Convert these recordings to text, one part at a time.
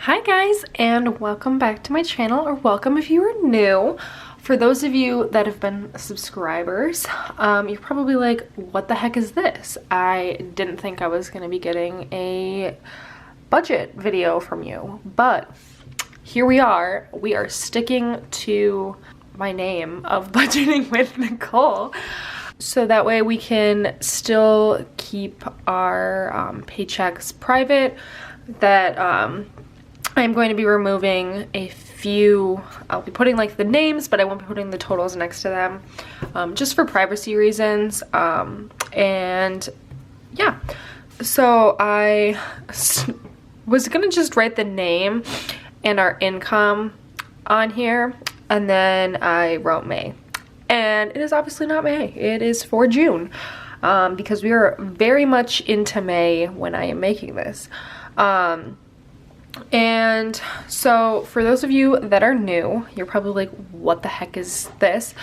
Hi guys, and welcome back to my channel, or welcome if you are new. For those of you that have been subscribers, you're probably like, what the heck is this? I didn't think I was going to be getting a budget video from you, but here we are. We are sticking to my name of Budgeting with Nicole, so that way we can still keep our paychecks private. That I'm going to be removing a few. I'll be putting like the names, but I won't be putting the totals next to them, just for privacy reasons. And yeah, so I was gonna just write the name and our income on here, and then I wrote May, and it is obviously not May. It is for June, because we are very much into May when I am making this. And so for those of you that are new, you're probably like, what the heck is this?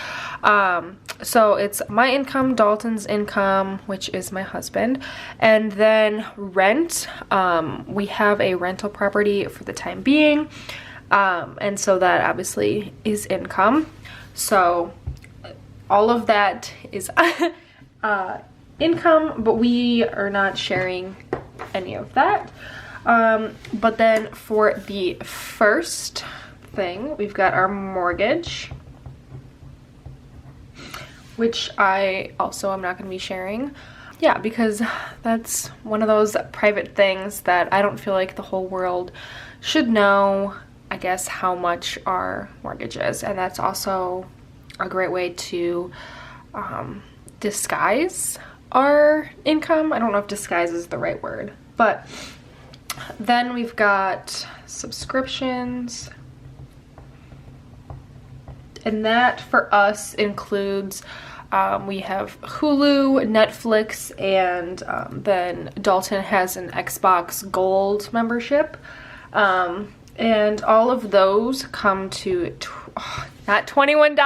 So it's my income, Dalton's income, which is my husband, and then rent. We have a rental property for the time being, and so that obviously is income. So all of that is income, but we are not sharing any of that. But then for the first thing, we've got our mortgage, which I also am not going to be sharing. Yeah, because that's one of those private things that I don't feel like the whole world should know, I guess, how much our mortgage is. And that's also a great way to disguise our income. I don't know if disguise is the right word, but then we've got subscriptions, and that for us includes, we have Hulu, Netflix, and then Dalton has an Xbox Gold membership, and all of those come to not $21,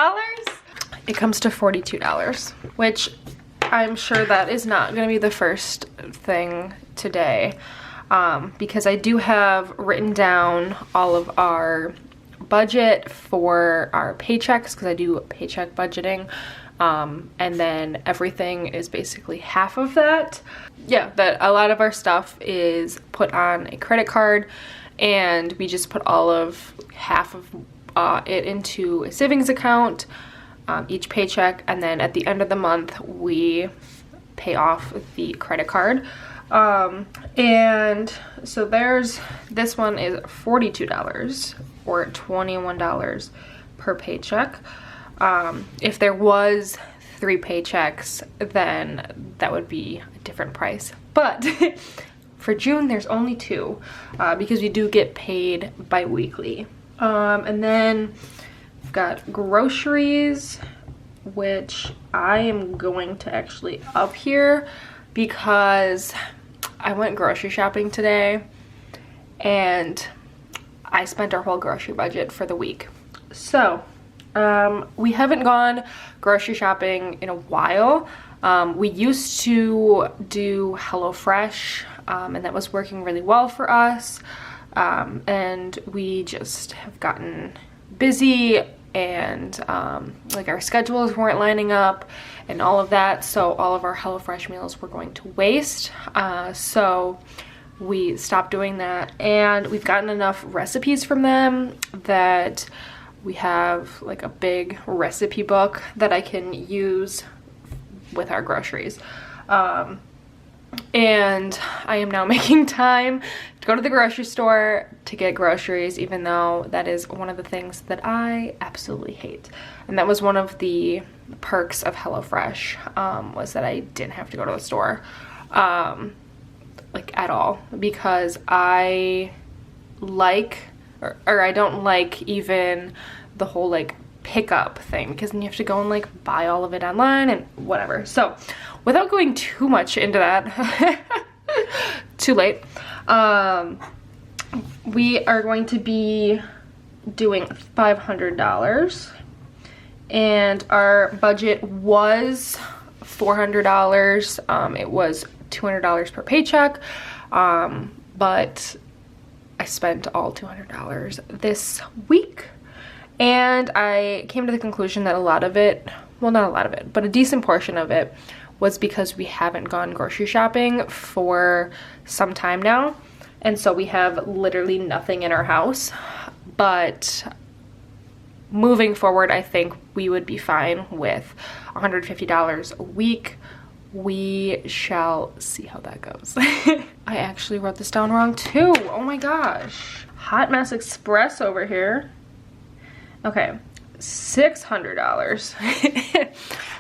it comes to $42, which I'm sure that is not going to be the first thing today. Because I do have written down all of our budget for our paychecks, because I do paycheck budgeting, and then everything is basically half of that. Yeah, that a lot of our stuff is put on a credit card, and we just put all of half of it into a savings account, each paycheck, and then at the end of the month we pay off the credit card. And so this one is $42 or $21 per paycheck. If there was 3 paychecks, then that would be a different price. But for June, there's only 2, because we do get paid bi-weekly. And then we've got groceries, which I am going to actually up here because I went grocery shopping today and I spent our whole grocery budget for the week. So we haven't gone grocery shopping in a while. We used to do HelloFresh, and that was working really well for us, and we just have gotten busy, and like our schedules weren't lining up and all of that, so all of our HelloFresh meals were going to waste. So we stopped doing that, and we've gotten enough recipes from them that we have like a big recipe book that I can use with our groceries. And I am now making time to go to the grocery store to get groceries, even though that is one of the things that I absolutely hate. And that was one of the perks of HelloFresh, was that I didn't have to go to the store, like at all, because I like, or I don't like even the whole like pickup thing, because then you have to go and like buy all of it online and whatever. So without going too much into that, too late, we are going to be doing $500, and our budget was $400. It was $200 per paycheck, but I spent all $200 this week. And I came to the conclusion that a lot of it, well, not a lot of it, but a decent portion of it was because we haven't gone grocery shopping for some time now. And so we have literally nothing in our house. But moving forward, I think we would be fine with $150 a week. We shall see how that goes. I actually wrote this down wrong too. Oh my gosh. Hot Mess Express over here. Okay, $600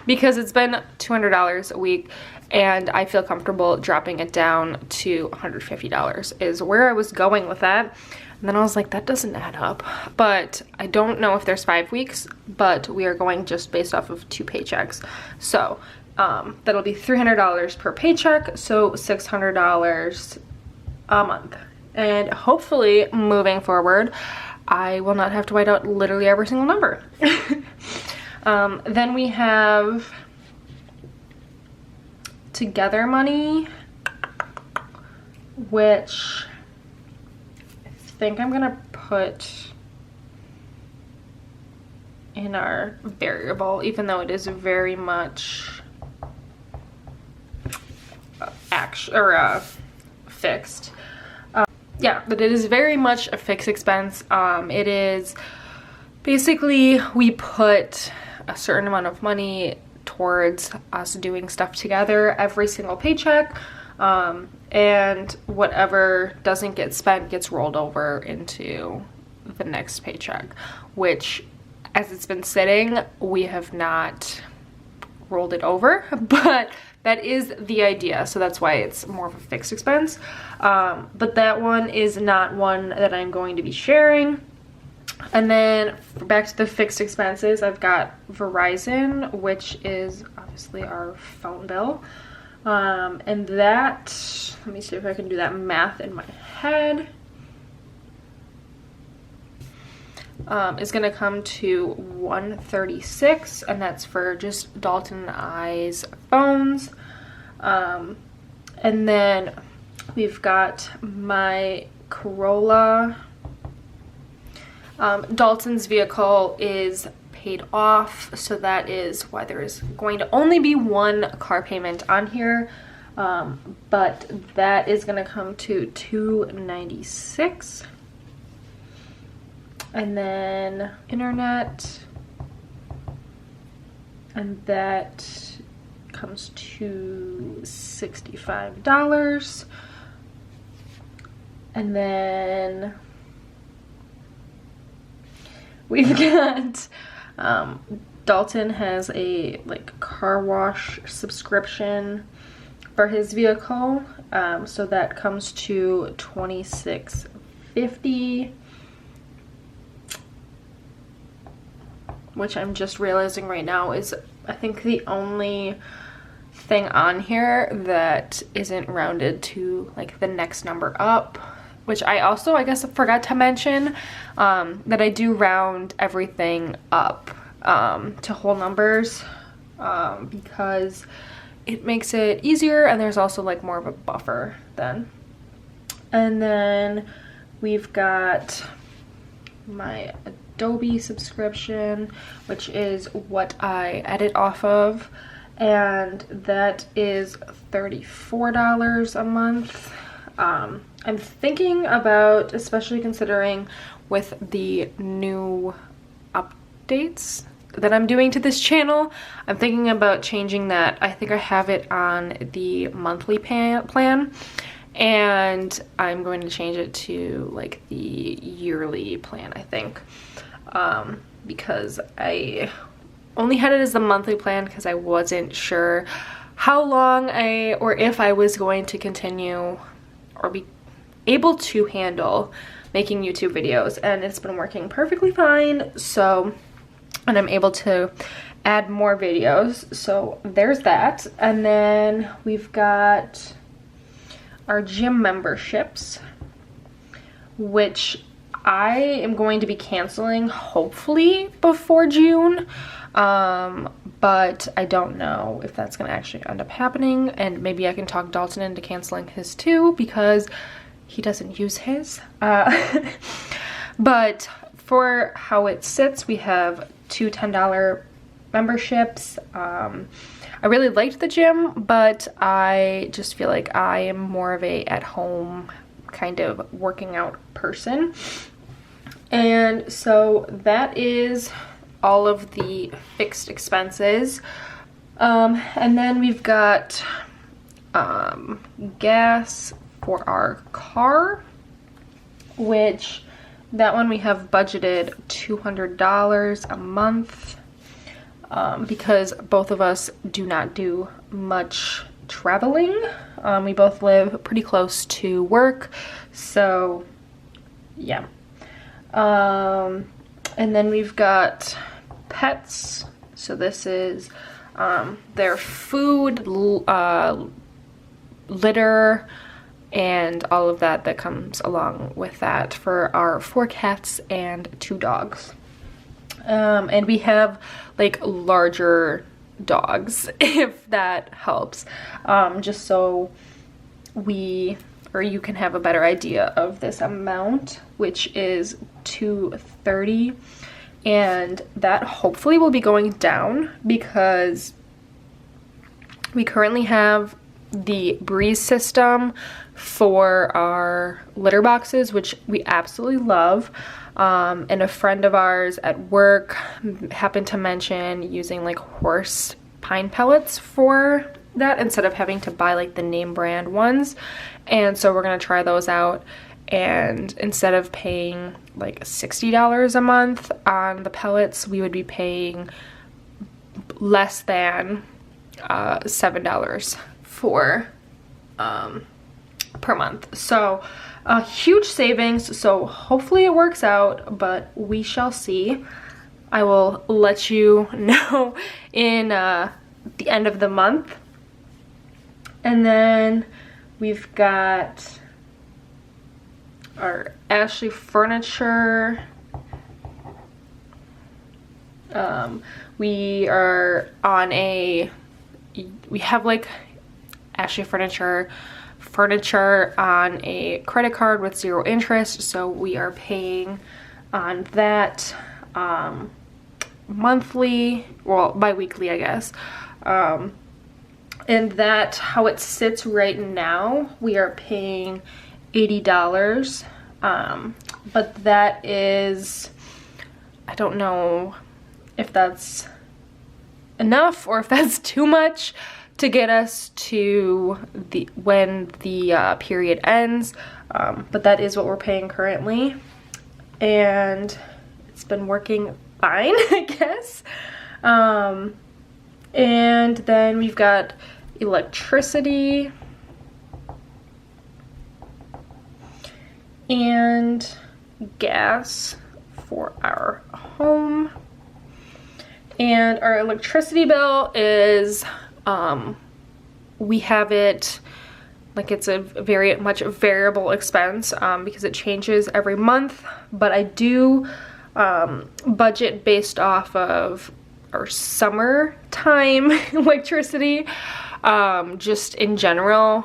because it's been $200 a week, and I feel comfortable dropping it down to $150 is where I was going with that. And then I was like, that doesn't add up. But I don't know if there's 5 weeks, but we are going just based off of 2 paychecks. So that'll be $300 per paycheck, so $600 a month. And hopefully moving forward, I will not have to write out literally every single number. Then we have Together Money, which I think I'm gonna put in our variable, even though it is very much fixed. Yeah, but it is very much a fixed expense. It is basically, we put a certain amount of money towards us doing stuff together every single paycheck, and whatever doesn't get spent gets rolled over into the next paycheck, which, as it's been sitting, we have not rolled it over, but that is the idea, so that's why it's more of a fixed expense. But that one is not one that I'm going to be sharing. And then back to the fixed expenses, I've got Verizon, which is obviously our phone bill. And that, let me see if I can do that math in my head, is gonna come to $136, and that's for just Dalton and I's phones. And then we've got my Corolla. Dalton's vehicle is paid off, so that is why there is going to only be one car payment on here, but that is going to come to $296. And then internet, and that comes to $65. And then we've got Dalton has a car wash subscription for his vehicle, so that comes to $26.50, which I'm just realizing right now is, I think, the only thing on here that isn't rounded to the next number up, which I also, I guess, forgot to mention, that I do round everything up to whole numbers, because it makes it easier, and there's also more of a buffer then. And then we've got my Adobe subscription, which is what I edit off of, and that is $34 a month. I'm thinking about, especially considering with the new updates that I'm doing to this channel, I'm thinking about changing that. I think I have it on the monthly plan, and I'm going to change it to the yearly plan, I think, because I only had it as the monthly plan because I wasn't sure how long or if I was going to continue or be able to handle making YouTube videos, and it's been working perfectly fine. So, and I'm able to add more videos, so there's that. And then we've got our gym memberships, which I am going to be canceling hopefully before June, but I don't know if that's gonna actually end up happening, and maybe I can talk Dalton into canceling his too, because he doesn't use his. But for how it sits, we have two $10 memberships. I really liked the gym, but I just feel like I am more of a at-home kind of working out person. And so that is all of the fixed expenses. And then we've got gas for our car, which that one we have budgeted $200 a month, because both of us do not do much traveling. We both live pretty close to work, so yeah. And then we've got pets. So this is their food, litter, and all of that comes along with that for our 4 cats and 2 dogs. And we have like larger dogs, if that helps, just so you can have a better idea of this amount, which is $230. And that hopefully will be going down because we currently have the Breeze system for our litter boxes, which we absolutely love. And a friend of ours at work happened to mention using like horse pine pellets for that instead of having to buy like the name brand ones. And so we're gonna try those out. And instead of paying like $60 a month on the pellets, we would be paying less than $7 for per month. So a huge savings. So hopefully it works out, but we shall see. I will let you know in the end of the month. And then we've got our Ashley furniture. We have like Ashley furniture on a credit card with 0 interest, so we are paying on that monthly, well, bi-weekly, I guess. And that, how it sits right now, we are paying $80, but that is, I don't know if that's enough or if that's too much to get us to when the period ends, but that is what we're paying currently, and it's been working fine, I guess. And then we've got electricity and gas for our home. And our electricity bill is, we have it, like it's a very much variable expense because it changes every month, but I do budget based off of our summertime electricity, just in general,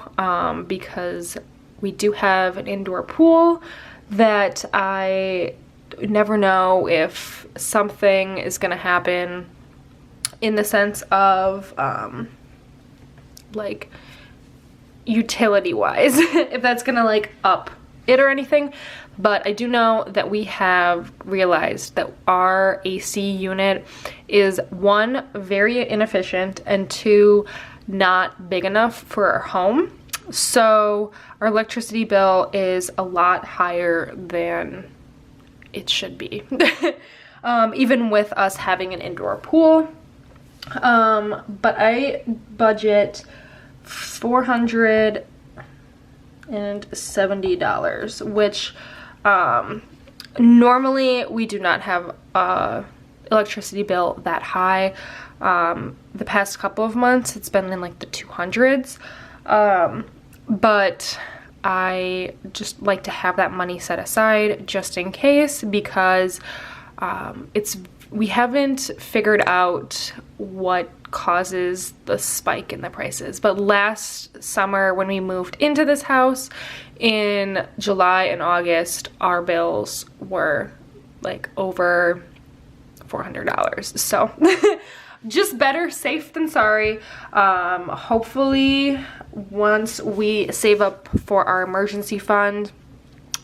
because we do have an indoor pool that I never know if something is gonna happen in the sense of like utility wise, if that's gonna like up it or anything. But I do know that we have realized that our AC unit is 1, very inefficient, and 2, not big enough for our home. So our electricity bill is a lot higher than it should be, even with us having an indoor pool. But I budget $470, which normally we do not have a electricity bill that high. The past couple of months it's been in like the 200s, but I just like to have that money set aside just in case, because We haven't figured out what causes the spike in the prices, but last summer when we moved into this house in July and August, our bills were like over $400. So just better safe than sorry. Hopefully once we save up for our emergency fund,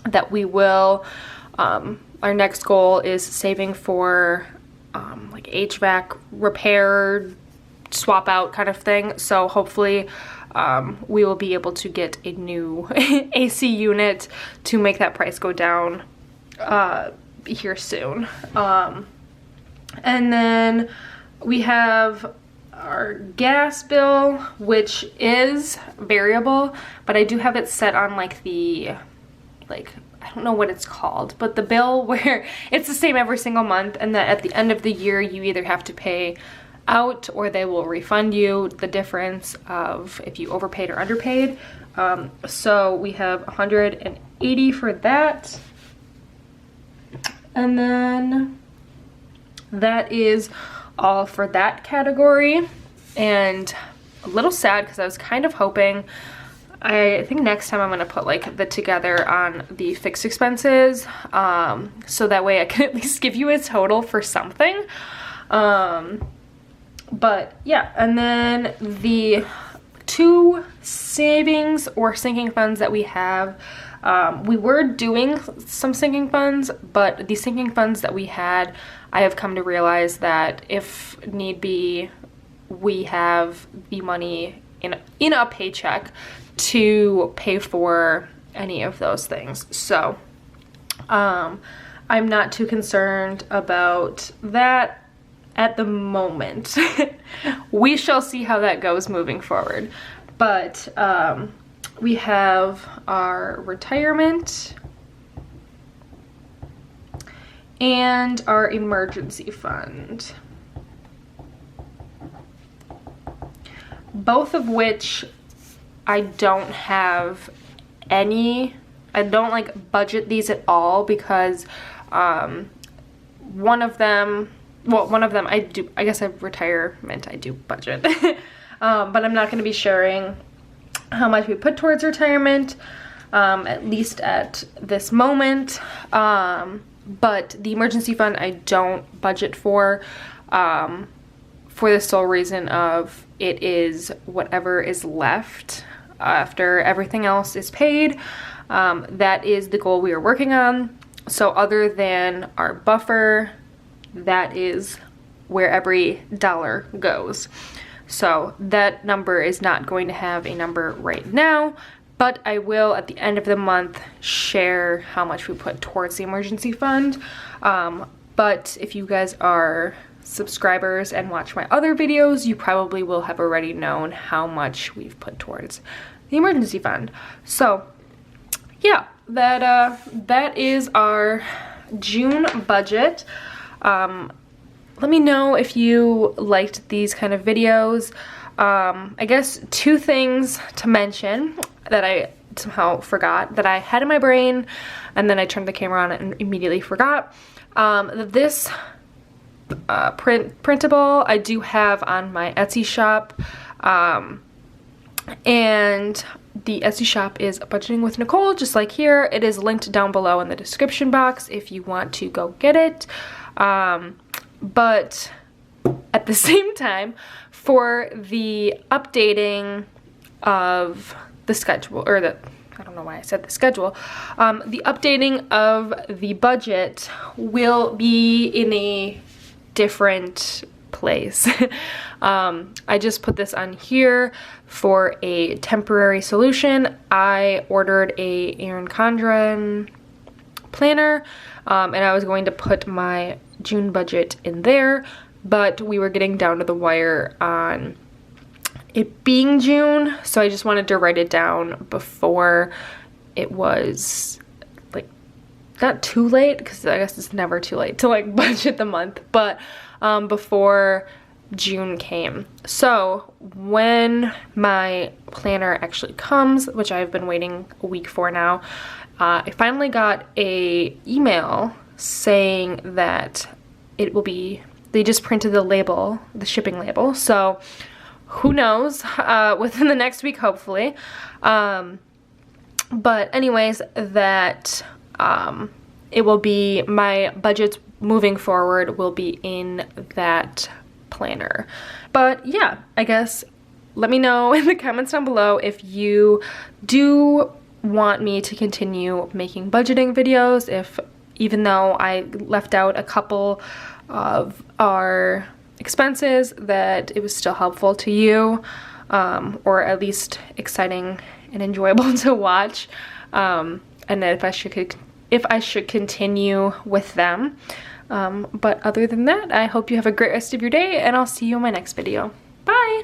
that we will, our next goal is saving for like HVAC repair, swap out kind of thing. So hopefully we will be able to get a new AC unit to make that price go down here soon. And then we have our gas bill, which is variable, but I do have it set on like the, I don't know what it's called, but the bill where it's the same every single month, and that at the end of the year you either have to pay out or they will refund you the difference of if you overpaid or underpaid. So we have 180 for that, and then that is all for that category. And a little sad because I was kind of hoping, I think next time I'm gonna put like the together on the fixed expenses, so that way I can at least give you a total for something. But yeah, and then the two savings or sinking funds that we have, we were doing some sinking funds, but the sinking funds that we had, I have come to realize that if need be, we have the money in a paycheck to pay for any of those things. So I'm not too concerned about that at the moment. We shall see how that goes moving forward. But we have our retirement and our emergency fund, both of which I don't have any, I don't like budget these at all, because one of them I do, I guess retirement I do budget. But I'm not going to be sharing how much we put towards retirement, at least at this moment. But the emergency fund I don't budget for the sole reason of it is whatever is left after everything else is paid. That is the goal we are working on. So other than our buffer, that is where every dollar goes. So that number is not going to have a number right now, but I will at the end of the month share how much we put towards the emergency fund. But if you guys are subscribers and watch my other videos, you probably will have already known how much we've put towards the emergency fund. So yeah, that is our June budget. Let me know if you liked these kind of videos. I guess two things to mention that I somehow forgot, that I had in my brain and then I turned the camera on and immediately forgot. This printable I do have on my Etsy shop, and the Etsy shop is Budgeting with Nicole, just like here. It is linked down below in the description box if you want to go get it. But at the same time, for the updating of the schedule, or I don't know why I said the schedule, the updating of the budget will be in a different place. I just put this on here for a temporary solution. I ordered a Erin Condren planner, and I was going to put my June budget in there, but we were getting down to the wire on it being June, so I just wanted to write it down before it was like not too late, because I guess it's never too late to like budget the month, but before June came. So when my planner actually comes, which I've been waiting a week for now, I finally got a email saying that it will be, they just printed the label, the shipping label, so who knows, within the next week hopefully. But anyways, that it will be, my budgets moving forward will be in that planner. But yeah, I guess let me know in the comments down below if you do want me to continue making budgeting videos, if even though I left out a couple of our expenses, that it was still helpful to you, or at least exciting and enjoyable to watch, and that if I should continue with them. But other than that, I hope you have a great rest of your day, and I'll see you in my next video. Bye!